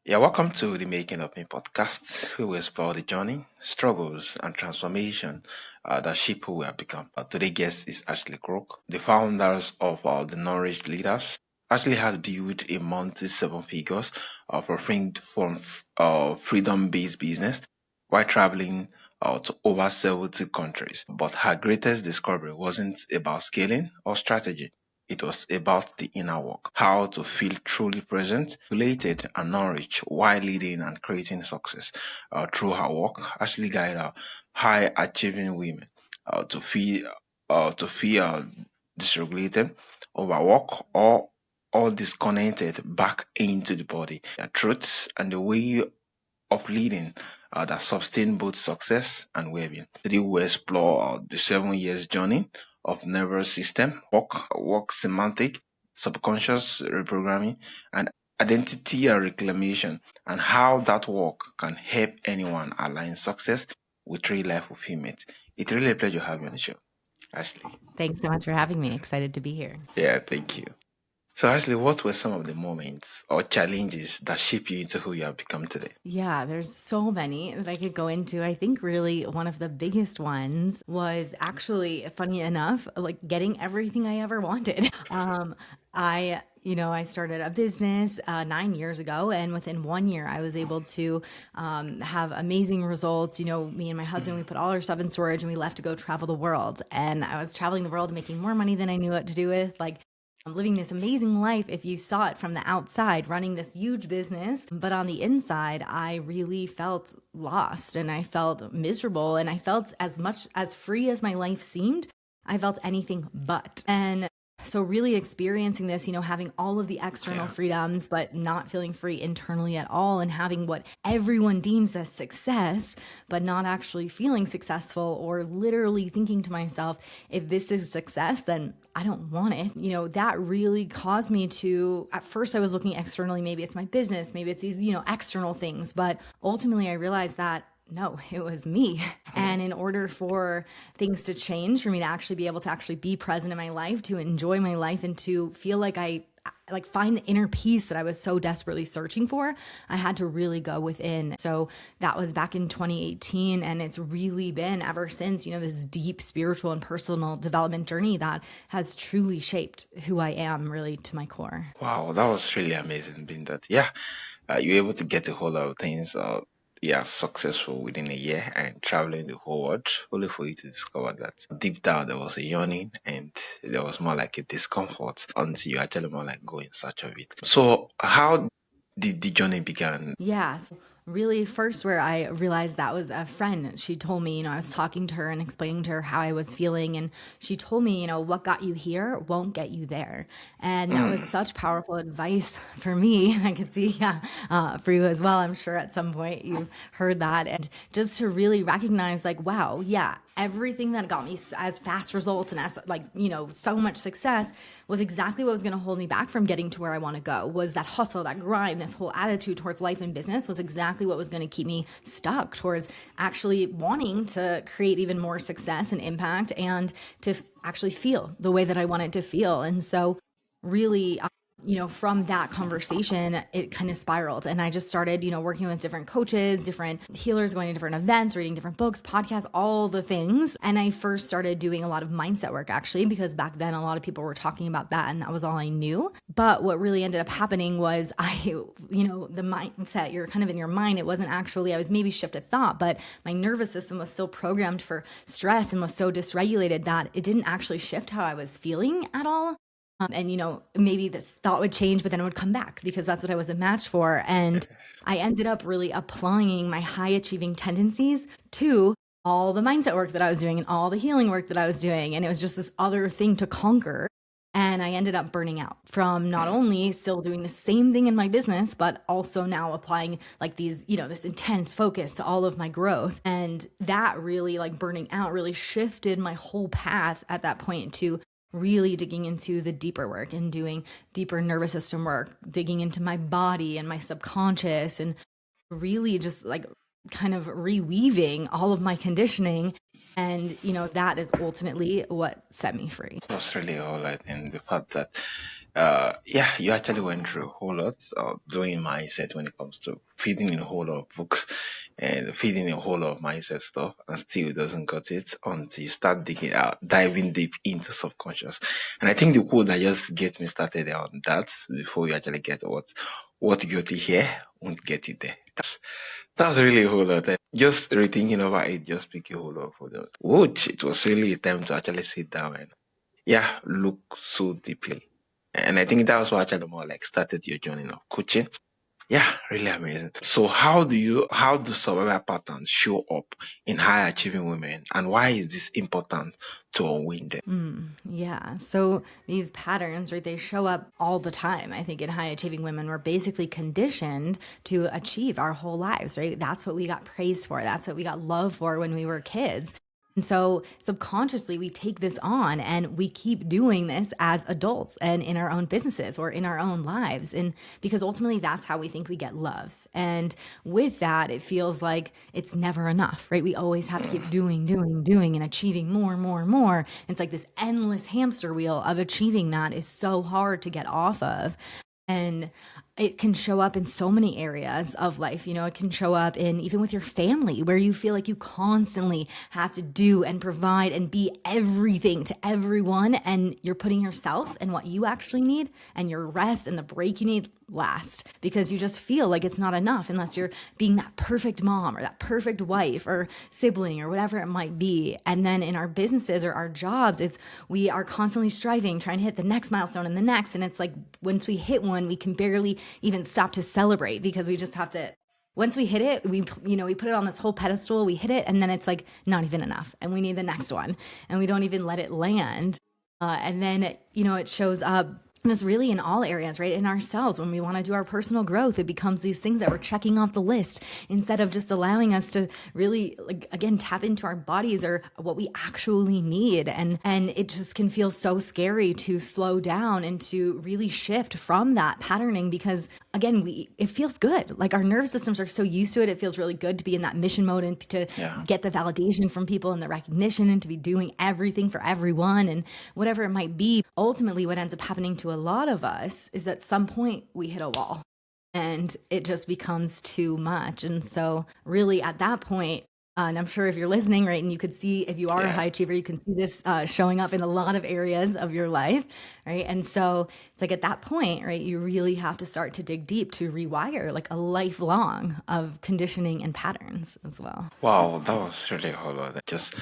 Yeah, welcome to the Making of Me podcast, where we explore the journey, struggles, and transformation that shape who we have become. Today's guest is Ashley Crook, the founders of the Knowledge Leaders. Ashley has built a monthly seven figures from freedom-based business while traveling to over 70 countries. But her greatest discovery wasn't about scaling or strategy. It was about the inner work, how to feel truly present, related, and nourished while leading and creating success. Through her work, Ashley guided high achieving women to feel dysregulated, overworked, or disconnected back into the body. The truths and the way of leading that sustain both success and well-being. Today we explore the 7 years journey of nervous system, work semantic, subconscious reprogramming, and identity reclamation, and how that work can help anyone align success with real life fulfillment. It's really a pleasure having you on the show, Ashley. Thanks so much for having me. Excited to be here. Yeah, thank you. So, Ashley, what were some of the moments or challenges that shape you into who you have become today? Yeah, there's so many that I could go into. I think really one of the biggest ones was actually, funny enough, like getting everything I ever wanted. I started a business 9 years ago, and within 1 year, I was able to have amazing results. Me and my husband, we put all our stuff in storage and we left to go travel the world. And I was traveling the world, making more money than I knew what to do with. Like, I'm living this amazing life if you saw it from the outside, running this huge business. But on the inside, I really felt lost and I felt miserable and I felt as much as free as my life seemed. I felt anything but. And so, really experiencing this, having all of the external Yeah. freedoms, but not feeling free internally at all, and having what everyone deems as success, but not actually feeling successful, or literally thinking to myself, if this is success, then I don't want it. That really caused me to, at first, I was looking externally, maybe it's my business, maybe it's these, external things. But ultimately, I realized that no, it was me. And in order for things to change, for me to actually be able to actually be present in my life, to enjoy my life, and to feel like I like find the inner peace that I was so desperately searching for, I had to really go within. So that was back in 2018. And it's really been ever since, this deep spiritual and personal development journey that has truly shaped who I am really to my core. Wow, that was really amazing. Being that, yeah, you're able to get a whole lot of things. Yeah, successful within a year and traveling the whole world, only for you to discover that deep down there was a yearning and there was more like a discomfort until you actually more like go in search of it. So, how did the journey begin? Yes. Really, first, where I realized that was a friend. She told me, I was talking to her and explaining to her how I was feeling. And she told me, what got you here won't get you there. And that was Mm, such powerful advice for me. I could see, yeah, for you as well. I'm sure at some point you've heard that. And just to really recognize, like, wow, yeah, everything that got me as fast results and as like so much success was exactly what was going to hold me back from getting to where I want to go. Was that hustle, that grind, this whole attitude towards life and business was exactly what was going to keep me stuck towards actually wanting to create even more success and impact, and to actually feel the way that I wanted to feel. And so really, from that conversation, it kind of spiraled. And I just started, working with different coaches, different healers, going to different events, reading different books, podcasts, all the things. And I first started doing a lot of mindset work, actually, because back then a lot of people were talking about that and that was all I knew. But what really ended up happening was the mindset, you're kind of in your mind. It wasn't actually, I was maybe shifted thought, but my nervous system was so programmed for stress and was so dysregulated that it didn't actually shift how I was feeling at all. And maybe this thought would change, but then it would come back because that's what I was a match for. And I ended up really applying my high achieving tendencies to all the mindset work that I was doing and all the healing work that I was doing. And it was just this other thing to conquer. And I ended up burning out from not mm. only still doing the same thing in my business, but also now applying like these, this intense focus to all of my growth. And that really, like, burning out really shifted my whole path at that point to really digging into the deeper work and doing deeper nervous system work, digging into my body and my subconscious, and really just like kind of reweaving all of my conditioning. And, that is ultimately what set me free. It was really a whole lot, and the fact that, yeah, you actually went through a whole lot of doing mindset when it comes to feeding in a whole lot of books and feeding a whole lot of mindset stuff, and still doesn't got it until you start digging out, diving deep into subconscious. And I think the quote that just gets me started on that before you actually get what got you here won't get you there. That's really a whole lot. And just rethinking about it just pick a whole lot for them. Which it was really a time to actually sit down and yeah, look so deeply. And I think that was what actually more like started your journey of coaching. Yeah, really amazing. So how do survival patterns show up in high achieving women, and why is this important to unwind them? Yeah. So these patterns, right, they show up all the time. I think in high achieving women, we're basically conditioned to achieve our whole lives, right? That's what we got praised for. That's what we got love for when we were kids. And so subconsciously, we take this on and we keep doing this as adults and in our own businesses or in our own lives. And because ultimately, that's how we think we get love. And with that, it feels like it's never enough, right? We always have to keep doing, and achieving more and more and more. It's like this endless hamster wheel of achieving that is so hard to get off of. And it can show up in so many areas of life. It can show up in even with your family, where you feel like you constantly have to do and provide and be everything to everyone. And you're putting yourself and what you actually need and your rest and the break you need last, because you just feel like it's not enough unless you're being that perfect mom or that perfect wife or sibling or whatever it might be. And then in our businesses or our jobs, we are constantly striving, trying to hit the next milestone and the next. And it's like once we hit one, we can barely even stop to celebrate, because we just have to, once we hit it, we put it on this whole pedestal, we hit it, and then it's like not even enough, and we need the next one, and we don't even let it land. And then it shows up just really in all areas, right? In ourselves, when we want to do our personal growth, it becomes these things that we're checking off the list instead of just allowing us to really, like, again, tap into our bodies or what we actually need. And it just can feel so scary to slow down and to really shift from that patterning, because again, it feels good. Like our nervous systems are so used to it. It feels really good to be in that mission mode and to get the validation from people and the recognition and to be doing everything for everyone and whatever it might be. Ultimately, what ends up happening to a lot of us is at some point we hit a wall and it just becomes too much. And so really at that point, and I'm sure if you're listening, right, and you could see, if you are a high achiever, you can see this showing up in a lot of areas of your life, right? And so it's like at that point, right, you really have to start to dig deep to rewire like a lifelong of conditioning and patterns as well. Wow, that was really a whole lot. Just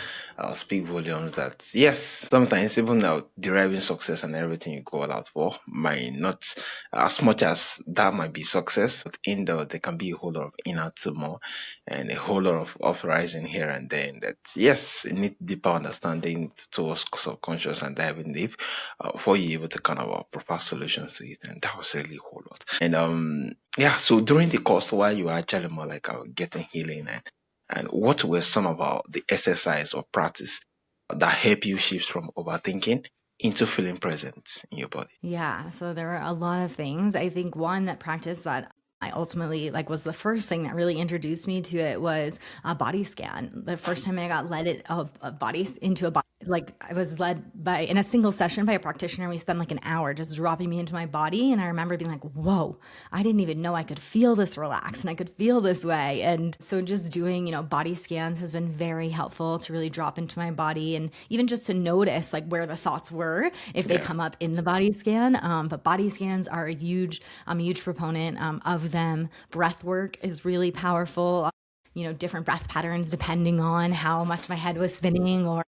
speak volumes that yes, sometimes even deriving success and everything you go all out for might not, as much as that might be success, but in there can be a whole lot of inner turmoil and a whole lot of uprising here and there. And that yes, you need deeper understanding towards subconscious and diving deep for you able to kind of propose solutions to it. And that was really a whole lot. And yeah, so during the course while you were actually more like getting healing and what were some of the exercise or practice that help you shift from overthinking into feeling present in your body? Yeah, so there are a lot of things. I think one that practice that I ultimately like was the first thing that really introduced me to it was a body scan. The first time I got a body into a body, like I was led by in a single session by a practitioner. We spent like an hour just dropping me into my body, and I remember being like, "Whoa, I didn't even know I could feel this relax and I could feel this way." And so just doing body scans has been very helpful to really drop into my body and even just to notice like where the thoughts were if they come up in the body scan. But body scans are I'm a huge proponent of them. Breath work is really powerful. Different breath patterns depending on how much my head was spinning or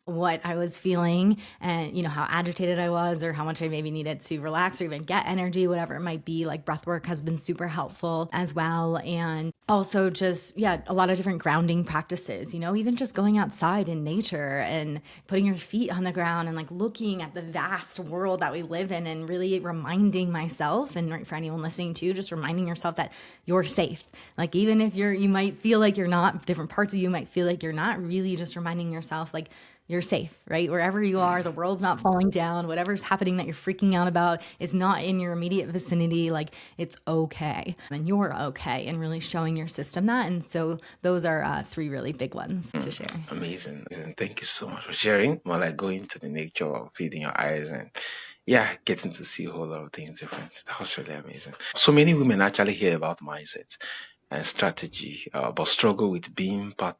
what I was feeling and how agitated I was or how much I maybe needed to relax or even get energy, whatever it might be. Like breath work has been super helpful as well. And also just a lot of different grounding practices, even just going outside in nature and putting your feet on the ground and like looking at the vast world that we live in and really reminding myself, and right, for anyone listening too, just reminding yourself that you're safe. Like even if you might feel like you're not, different parts of you might feel like you're not, really just reminding yourself like you're safe, right? Wherever you are, the world's not falling down. Whatever's happening that you're freaking out about is not in your immediate vicinity. Like, it's okay. And you're okay. And really showing your system that. And so those are three really big ones to share. Amazing. Amazing. Thank you so much for sharing. More like going to the nature of feeding your eyes and yeah, getting to see a whole lot of things different. That was really amazing. So many women actually hear about mindset and strategy, but struggle with being part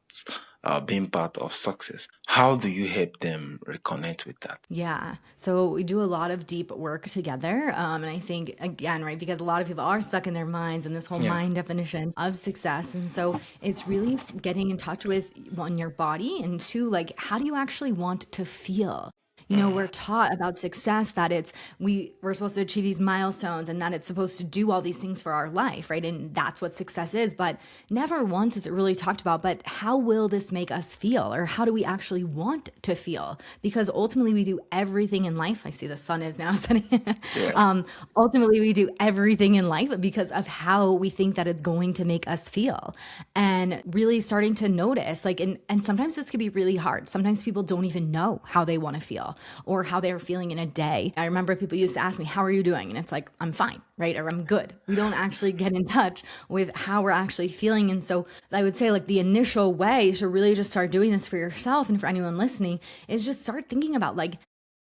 of success. How do you help them reconnect with that? Yeah. So we do a lot of deep work together. And I think, again, right, because a lot of people are stuck in their minds and this whole Yeah. mind definition of success. And so it's really getting in touch with, one, your body, and two, like, how do you actually want to feel? We're taught about success that we're supposed to achieve these milestones and that it's supposed to do all these things for our life, right? And that's what success is. But never once is it really talked about, but how will this make us feel? Or how do we actually want to feel? Because ultimately we do everything in life. I see the sun is now setting. Yeah. Ultimately we do everything in life because of how we think that it's going to make us feel. And really starting to notice, like, and sometimes this can be really hard. Sometimes people don't even know how they want to feel or how they're feeling in a day. I remember people used to ask me, how are you doing? And it's like, I'm fine, right? Or I'm good. We don't actually get in touch with how we're actually feeling. And so I would say, like, the initial way to really just start doing this for yourself and for anyone listening is just start thinking about, like,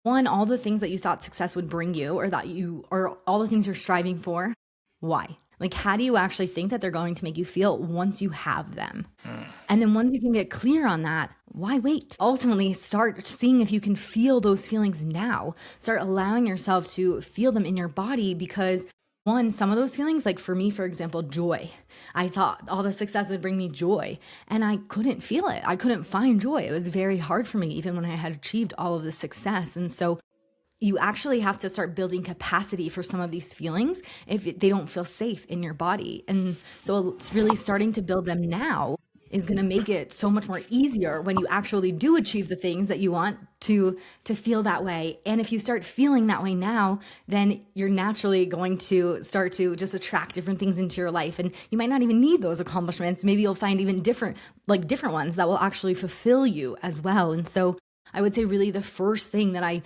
one, all the things that you thought success would bring you, or all the things you're striving for. Why? Like, how do you actually think that they're going to make you feel once you have them? And then once you can get clear on that, why wait? Ultimately, start seeing if you can feel those feelings now. Start allowing yourself to feel them in your body because, one, some of those feelings, like for me, for example, joy. I thought all the success would bring me joy and I couldn't feel it. I couldn't find joy. It was very hard for me, even when I had achieved all of the success. And so you actually have to start building capacity for some of these feelings if they don't feel safe in your body. And so it's really starting to build them now is going to make it so much more easier when you actually do achieve the things that you want to feel that way. And if you start feeling that way now, then you're naturally going to start to just attract different things into your life. And you might not even need those accomplishments. Maybe you'll find even different ones that will actually fulfill you as well. And so I would say really the first thing that I,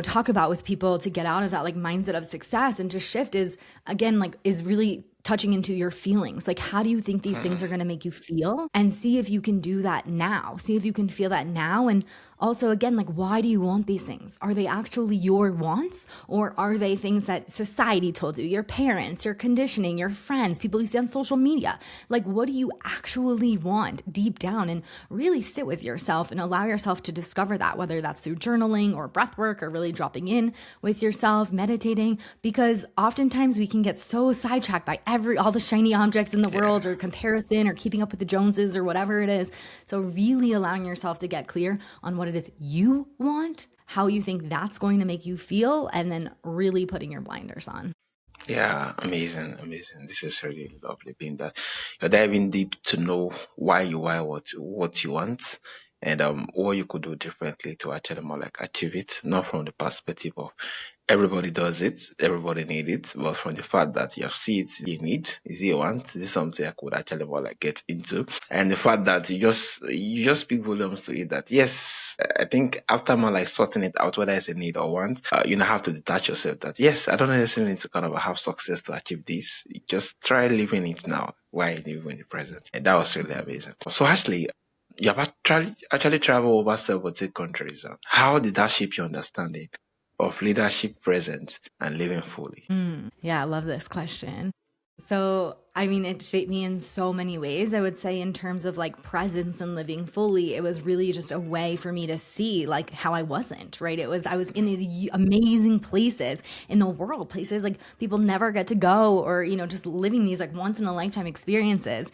talk about with people to get out of that, like, mindset of success and to shift is, again, like, is really touching into your feelings. Like, how do you think these things are going to make you feel? And see if you can do that now. See if you can feel that now. And also, again, like, why do you want these things? Are they actually your wants, or are they things that society told you, your parents, your conditioning, your friends, people you see on social media? Like, what do you actually want deep down? And really sit with yourself and allow yourself to discover that, whether that's through journaling or breath work or really dropping in with yourself, meditating, because oftentimes we can get so sidetracked by all the shiny objects in the world, or comparison, or keeping up with the Joneses, or whatever it is. So really allowing yourself to get clear on what it is you want, how you think that's going to make you feel, and then really putting your blinders on. Yeah, amazing, amazing. This is really lovely being that you're diving deep to know why you are what you want and what you could do differently to actually more like achieve it, not from the perspective of everybody does it, everybody need it, but from the fact that you see it, you need, is it you want, this is something I could actually more like get into. And the fact that you just speak volumes to it that yes, I think after more like sorting it out whether it's a need or want, you now have to detach yourself that yes, I don't necessarily need to kind of have success to achieve this. You just try living it now while you live in the present. And that was really amazing. So Ashley, you have actually traveled over several countries. How did that shape your understanding of leadership presence and living fully? Yeah, I love this question. So, I mean, it shaped me in so many ways. I would say, in terms of like presence and living fully, it was really just a way for me to see like how I wasn't, right? I was in these amazing places in the world, places like people never get to go, or, just living these like once in a lifetime experiences.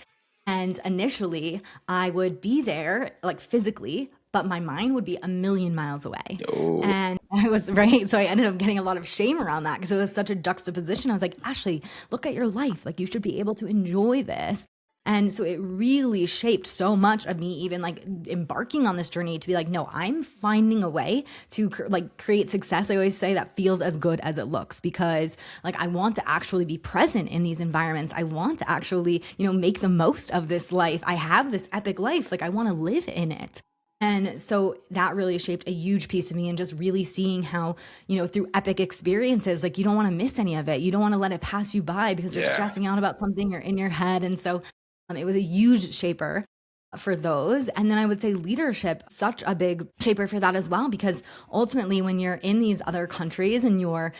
And initially, I would be there like physically, but my mind would be a million miles away. Oh, And I was right. So I ended up getting a lot of shame around that because it was such a juxtaposition. I was like, Ashley, look at your life. Like, you should be able to enjoy this. And so it really shaped so much of me, even like embarking on this journey to be like, no, I'm finding a way to create success. I always say that feels as good as it looks, because like I want to actually be present in these environments. I want to actually, make the most of this life. I have this epic life. Like, I want to live in it. And so that really shaped a huge piece of me, and just really seeing how, through epic experiences, like you don't want to miss any of it. You don't want to let it pass you by because you're Yeah. stressing out about something or in your head. And so it was a huge shaper for those. And then I would say leadership, such a big shaper for that as well, because ultimately when you're in these other countries and you're,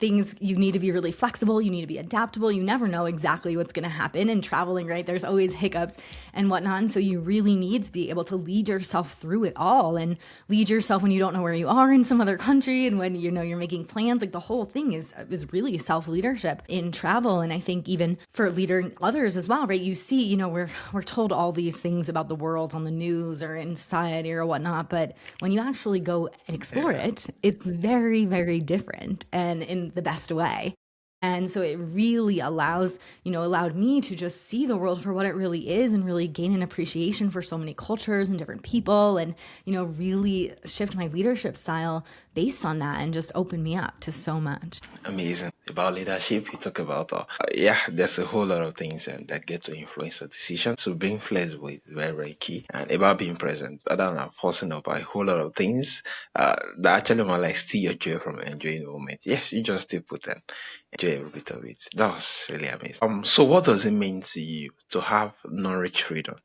things, you need to be really flexible, you need to be adaptable. You never know exactly what's going to happen in traveling, right? There's always hiccups and whatnot. And so you really need to be able to lead yourself through it all, and lead yourself when you don't know where you are in some other country, and when you're making plans. Like the whole thing is really self-leadership in travel. And I think even for leading others as well, right? You see, we're told all these things about the world on the news or in society or whatnot, but when you actually go and explore Yeah. it, it's very, very different, and in the best way. And so it really allowed me to just see the world for what it really is, and really gain an appreciation for so many cultures and different people, and, really shift my leadership style based on that, and just open me up to so much. Amazing. About leadership, you talk about, yeah, there's a whole lot of things that get to influence your decision. So being flexible is very, very key. And about being present, other than forcing up a whole lot of things, that actually might like steal your joy from enjoying the moment. Yes, you just stay put and enjoy every bit of it. That was really amazing. So what does it mean to you to have non-rich freedom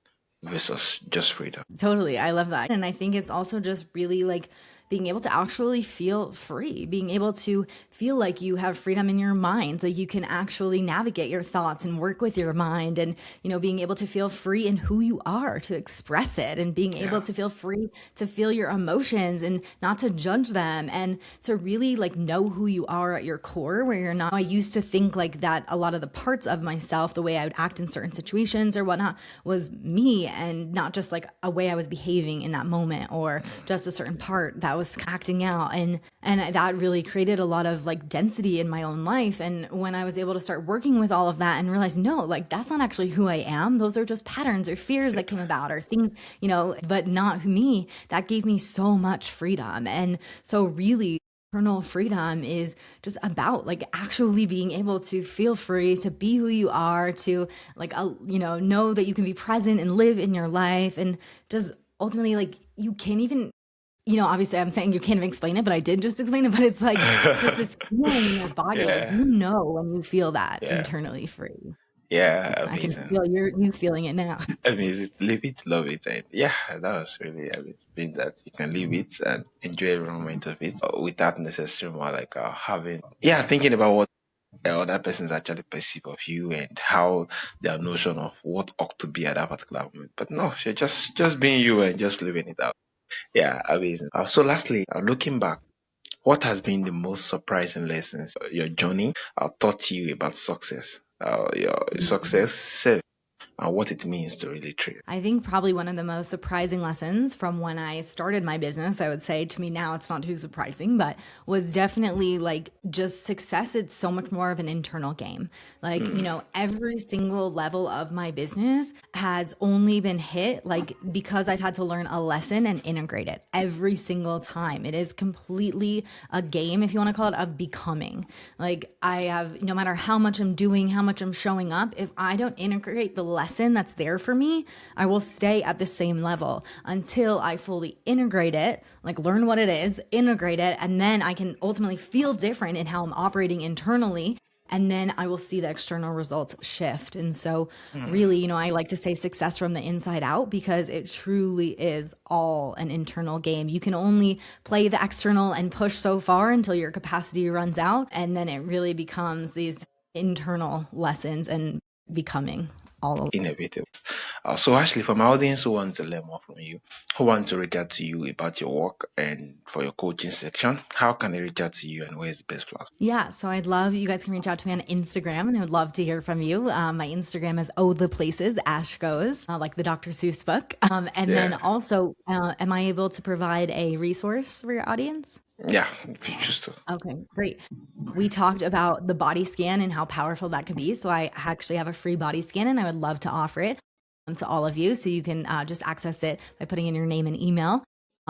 versus just freedom? Totally. I love that. And I think it's also just really like being able to actually feel free, being able to feel like you have freedom in your mind, like you can actually navigate your thoughts and work with your mind, and, being able to feel free in who you are, to express it, and being able Yeah. to feel free to feel your emotions and not to judge them, and to really like know who you are at your core, where you're not. I used to think like that a lot of the parts of myself, the way I would act in certain situations or whatnot, was me, and not just like a way I was behaving in that moment, or just a certain part that was acting out. And that really created a lot of like density in my own life. And when I was able to start working with all of that and realize, no, like that's not actually who I am, those are just patterns or fears that came about, or things, but not me, that gave me so much freedom. And so really, internal freedom is just about like actually being able to feel free to be who you are, to like know that you can be present and live in your life, and just ultimately like you can't even, obviously I'm saying you can't even explain it, but I did just explain it. But it's like just this feeling in your body, like Yeah. when you feel that Yeah. internally free. Yeah. I can Amazing. feel you feeling it now. Amazing. Live it, love it, and yeah, that was really amazing. Means that you can live it and enjoy every moment of it without necessarily more like having, yeah, thinking about what other persons actually perceive of you and how their notion of what ought to be at that particular moment. But no, you're just being you and just living it out. Yeah, amazing. So lastly, looking back, what has been the most surprising lessons your journey taught you about success? Your success and what it means to really treat. I think probably one of the most surprising lessons from when I started my business, I would say to me now it's not too surprising, but was definitely like just success. It's so much more of an internal game. Like, every single level of my business has only been hit like because I've had to learn a lesson and integrate it every single time. It is completely a game, if you want to call it, of becoming. Like I have, no matter how much I'm doing, how much I'm showing up, if I don't integrate the lesson that's there for me, I will stay at the same level until I fully integrate it, like learn what it is, integrate it, and then I can ultimately feel different in how I'm operating internally. And then I will see the external results shift. And so, Mm, really, I like to say success from the inside out, because it truly is all an internal game. You can only play the external and push so far until your capacity runs out. And then it really becomes these internal lessons and becoming all. innovative. So actually, for my audience who want to learn more from you, who want to reach out to you about your work and for your coaching section, how can they reach out to you and where is the best platform? Yeah, so I'd love, you guys can reach out to me on Instagram, and I would love to hear from you. My Instagram is Oh the Places Ash Goes, like the Dr. Seuss book. And then Yeah, also, am I able to provide a resource for your audience? yeah, if you choose to. Okay, great. We talked about the body scan and how powerful that could be. So I actually have a free body scan, and I would love to offer it to all of you. So you can just access it by putting in your name and email.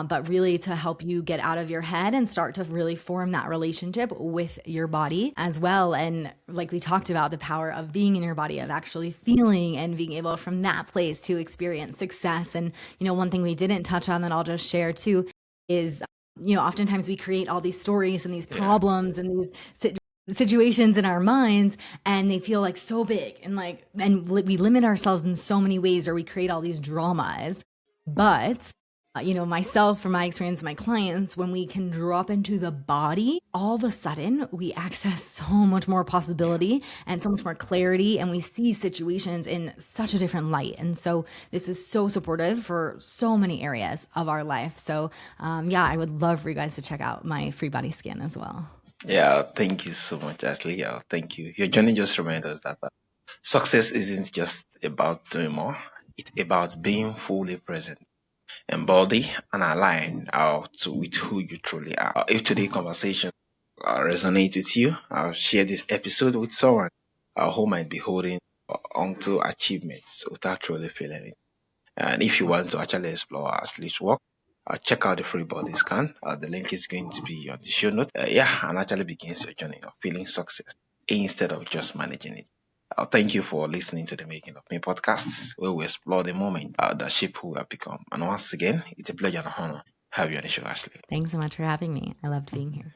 but really to help you get out of your head and start to really form that relationship with your body as well. And like we talked about, the power of being in your body, of actually feeling and being able from that place to experience success. And, one thing we didn't touch on that I'll just share too is, oftentimes we create all these stories and these Yeah. problems and these situations in our minds, and they feel like so big and we limit ourselves in so many ways, or we create all these dramas. But myself, from my experience, my clients, when we can drop into the body, all of a sudden we access so much more possibility and so much more clarity, and we see situations in such a different light. And so this is so supportive for so many areas of our life. So yeah, I would love for you guys to check out my free body scan as well. Yeah, thank you so much, Ashley. Yeah, thank you. Your journey just reminds us that success isn't just about doing more, it's about being fully present, embody, and align with who you truly are. If today's conversation resonate with you, I'll share this episode with someone who might be holding onto achievements without truly feeling it. And if you want to actually explore our sleep work, check out the free body scan. The link is going to be on the show notes. Yeah, and actually begins your journey of feeling success instead of just managing it. Thank you for listening to the Making of Me podcasts, where we explore the moment that shape who we have become. And once again, it's a pleasure and an honor to have you on the show, Ashley. Thanks so much for having me. I loved being here.